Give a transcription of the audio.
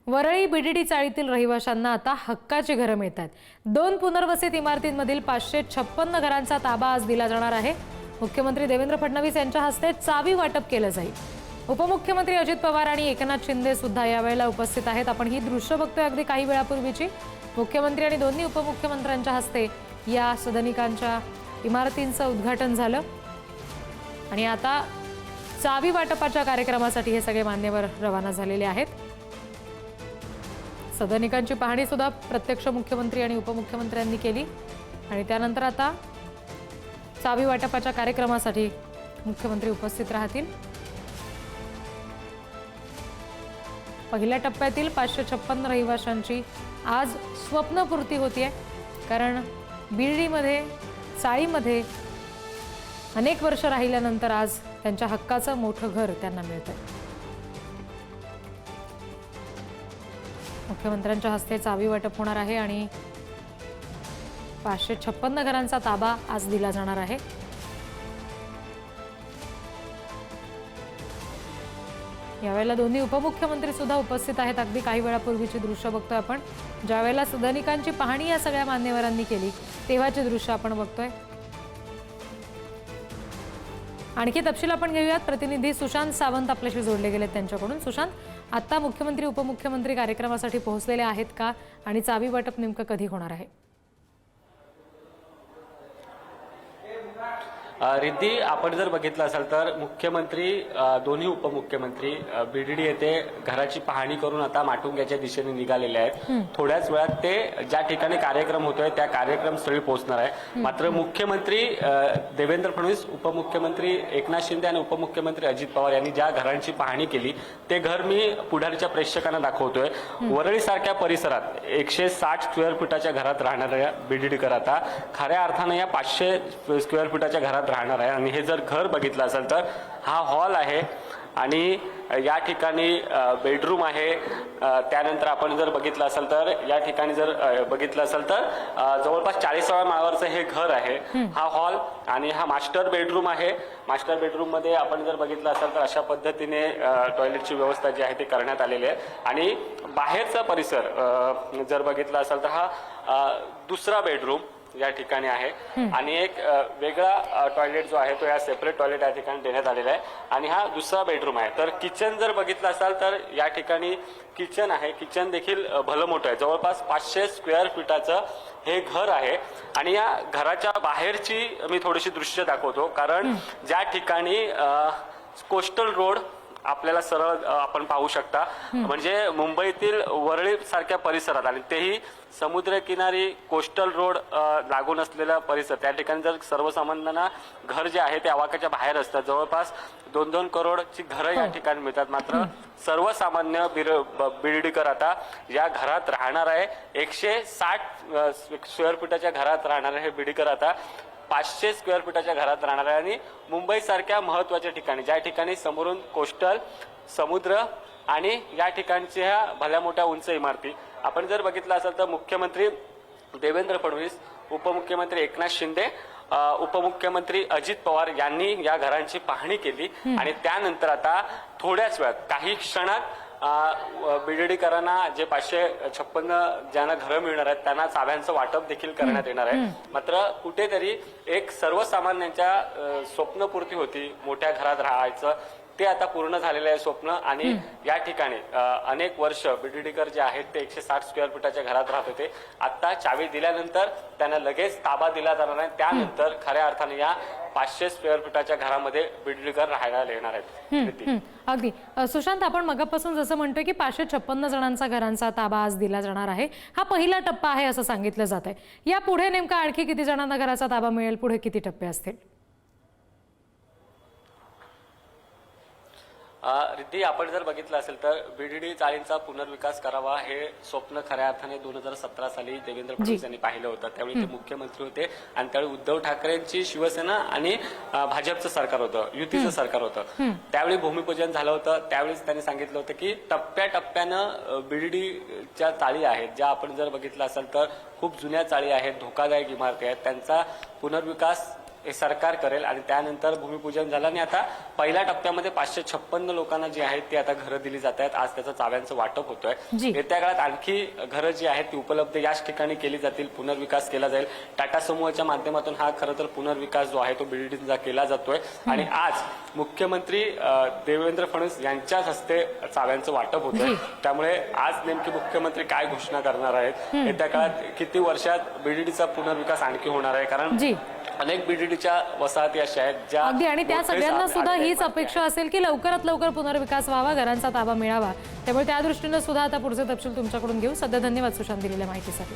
Worli VDD चाळीतील रहिवाशांना आता हक्काची घरं मिळतात। 2 पुनर्वसित इमारतींमधील 556 घरांचा ताबा आज दिला जाणार आहे। मुख्यमंत्री देवेंद्र फडणवीस यांच्या हस्ते चावी वाटप केलं जाईल। उपमुख्यमंत्री अजित पवार आणि एकनाथ शिंदे सुद्धा यावेळेला उपस्थित आहेत। आपण ही दृश्य बघतोय अगदी काही वेळापूर्वीची। मुख्यमंत्री आणि दोन्ही उपमुख्यमंत्र्यांच्या हस्ते या सदनिकांच्या इमारतींचं उद्घाटन झालं आणि आता चावी वाटपाच्या कार्यक्रमासाठी हे सगळे मान्यवर रवाना झालेले आहेत। सदनिकांची पाहणी सुद्धा प्रत्यक्ष मुख्यमंत्री आणि उपमुख्यमंत्र्यांनी केली आणि त्यानंतर आता चावी वाटपाच्या कार्यक्रमासाठी मुख्यमंत्री उपस्थित राहतील। पहिल्या टप्प्यातील 556 रहिवाशांची आज स्वप्नपूर्ती होतीये, कारण बीडीमध्ये चाळीमध्ये अनेक वर्ष राहिल्यानंतर आज त्यांच्या हक्काचं मोठं घर त्यांना मिळतंय। मुख्यमंत्र्यांच्या हस्ते चावी वाटप होणार आहे आणि 556 घरांचा ताबा आज दिला जाणार आहे। यावेळेला दोन्ही उपमुख्यमंत्री सुद्धा उपस्थित आहेत। अगदी काही वेळापूर्वीची दृश्य बघतोय आपण, ज्यावेळेला सदनिकांची पाहणी या सगळ्या मान्यवरांनी केली तेव्हाचे दृश्य आपण बघतोय। आणखी तपशील आपण घेऊयात। प्रतिनिधी सुशांत सावंत आपल्याशी जोडले गेलेत त्यांच्याकडून। सुशांत, आता मुख्यमंत्री उपमुख्यमंत्री कार्यक्रमासाठी पोहोचलेले आहेत का आणि चावी वाटप नेमकं कधी होणार आहे? रिद्धी, आपण जर बघितलं असाल तर मुख्यमंत्री दोन्ही उपमुख्यमंत्री बीडीडी येथे घराची पाहणी करून आता माटुंग्याच्या दिशेने निघालेले आहेत। थोड्याच वेळात ते ज्या ठिकाणी कार्यक्रम होतोय त्या कार्यक्रम स्थळी पोहोचणार आहे। मात्र मुख्यमंत्री देवेंद्र फडणवीस, उपमुख्यमंत्री एकनाथ शिंदे आणि उपमुख्यमंत्री अजित पवार यांनी ज्या घरांची पाहणी केली ते घर मी पुढारीच्या प्रेक्षकांना दाखवतोय। वरळी सारख्या परिसरात 160 स्क्वेअर फुटाच्या घरात राहणाऱ्या बीडीडीकर आता खऱ्या अर्थाने या 500 स्क्वेअर फुटाच्या घरात राहणार आहे। आणि हे जर घर बघितलं असेल तर हा हॉल आहे आणि या ठिकाणी बेडरूम आहे। त्यानंतर आपण जर बघितलं असेल तर या ठिकाणी जर बघितलं असेल तर जवळपास 40व्या माळावरचं हे घर आहे। हा हॉल आणि हा मास्टर बेडरूम आहे। मास्टर बेडरूम मध्ये आपण जर बघितलं असेल तर अशा पद्धतीने टॉयलेटची व्यवस्था जी आहे ती करण्यात आलेली आहे। आणि बाहेरचा परिसर जर बघितला असेल तर हा दुसरा बेडरूम या ठिकाणी आहे आणि एक वेगळा टॉयलेट जो आहे तो या सेपरेट टॉयलेट या ठिकाणी देण्यात आलेला आहे आणि हा दुसरा बेडरूम आहे। तर किचन जर बघितलं असाल तर या ठिकाणी किचन आहे। किचन देखील भलं मोठं आहे, जवळपास 500 स्क्वेअर फुटाचं हे घर आहे। आणि या घराच्या बाहेरची मी थोडीशी दृश्य दाखवतो, कारण ज्या ठिकाणी कोस्टल रोड आपल्याला सरळ आपण पाहू शकता, म्हणजे मुंबईतील वरळी सारख्या परिसरात आणि तेही समुद्रकिनारी कोस्टल रोड लागून असलेला परिसर, त्या ठिकाणी जर सर्वसामान्यांना घर जे आहे ते आवाक्याच्या बाहेर असतात। जवळपास 2-2 करोडची घरं या ठिकाणी मिळतात। मात्र सर्वसामान्य बीडीडीकर आता या घरात राहणार आहे। 160 स्क्वेअर फुटाच्या घरात राहणार आहे हे बीडीडीकर आता 500 स्क्वेअर फुटाच्या घरात राहणार आहे। आणि मुंबई सारख्या महत्वाच्या ठिकाणी, ज्या ठिकाणी समोरून कोस्टल समुद्र आणि या ठिकाणच्या भल्या मोठ्या उंच इमारती, आपण जर बघितलं असेल तर मुख्यमंत्री देवेंद्र फडणवीस, उपमुख्यमंत्री एकनाथ शिंदे, उपमुख्यमंत्री अजित पवार यांनी या घरांची पाहणी केली आणि त्यानंतर आता थोड्याच वेळात, काही क्षणात बीडीडीकरांना जे 556 ज्यांना घरं मिळणार आहेत त्यांना चाव्यांचं वाटप देखील करण्यात येणार आहे। मात्र कुठेतरी एक सर्वसामान्यांच्या स्वप्नपूर्ती होती मोठ्या घरात राहायचं, ते आता पूर्ण झालेलं आहे स्वप्न। आणि या ठिकाणी अनेक वर्ष बीडीडीकर जे आहेत ते 160 स्क्वेअर फुटाच्या घरात राहत होते। आता चावी दिल्यानंतर त्यांना लगेच ताबा दिला जाणार आहे। त्यानंतर खऱ्या अर्थाने या 500 स्क्वेअर फुटाच्या घरामध्ये बीडीडीकर राहायला येणार आहेत। अगदी सुशांत, आपण मगापासून जसं म्हणतोय की 556 जणांचा घरांचा ताबा आज दिला जाणार आहे, हा पहिला टप्पा आहे असं सांगितलं जात आहे। या पुढे नेमका आणखी किती जणांना घराचा ताबा मिळेल? पुढे किती टप्पे असतील? रिद्धी, आपण जर बघितलं असेल तर बीडीडी चाळींचा पुनर्विकास करावा हे स्वप्न खऱ्या अर्थाने 2017 साली देवेंद्र फडणवीस यांनी पाहिलं होतं। त्यावेळी ते मुख्यमंत्री होते आणि त्यावेळी उद्धव ठाकरेंची शिवसेना आणि भाजपचं सरकार होतं, युतीचं सरकार होतं। त्यावेळी भूमिपूजन झालं होतं। त्यावेळीच त्यांनी सांगितलं होतं की टप्प्याटप्प्यानं बीडीडीच्या चाळी आहेत, ज्या आपण जर बघितलं असेल तर खूप जुन्या चाळी आहेत, धोकादायक इमारती आहेत, त्यांचा पुनर्विकास हे सरकार करेल आणि त्यानंतर भूमिपूजन झालं आणि आता पहिल्या टप्प्यामध्ये 556 लोकांना जी आहेत ती आता घरं दिली जात आहेत. आज त्याचं चाव्यांचं वाटप होतोय. जी. येत्या काळात आणखी घरं जी आहेत ती उपलब्ध याच ठिकाणी केली जातील, पुनर्विकास केला जाईल. टाटा समूहाच्या माध्यमातून हा खरं तर पुनर्विकास जो आहे तो बीडीडीचा केला जातोय आणि आज मुख्यमंत्री देवेंद्र फडणवीस यांच्याच हस्ते चाव्यांचं वाटप होतंय. त्यामुळे आज नेमके मुख्यमंत्री काय घोषणा करणार आहेत, येत्या काळात किती वर्षात बीडीडीचा पुनर्विकास आणखी होणार आहे, कारण जी. अनेक बीडीडीच्या वसाहती अशा आहेत ज्या अगदी आणि त्या मोठे सगळ्यांना साधे सुद्धा आहेत. हीच अपेक्षा असेल की लवकरात लवकर पुनर्विकास व्हावा, घरांचा ताबा मिळावा. त्यामुळे त्या दृष्टीनं सुद्धा आता पुढचे तपशील तुमच्याकडून घेऊ. सध्या धन्यवाद सुशांत दिलेल्या माहितीसाठी.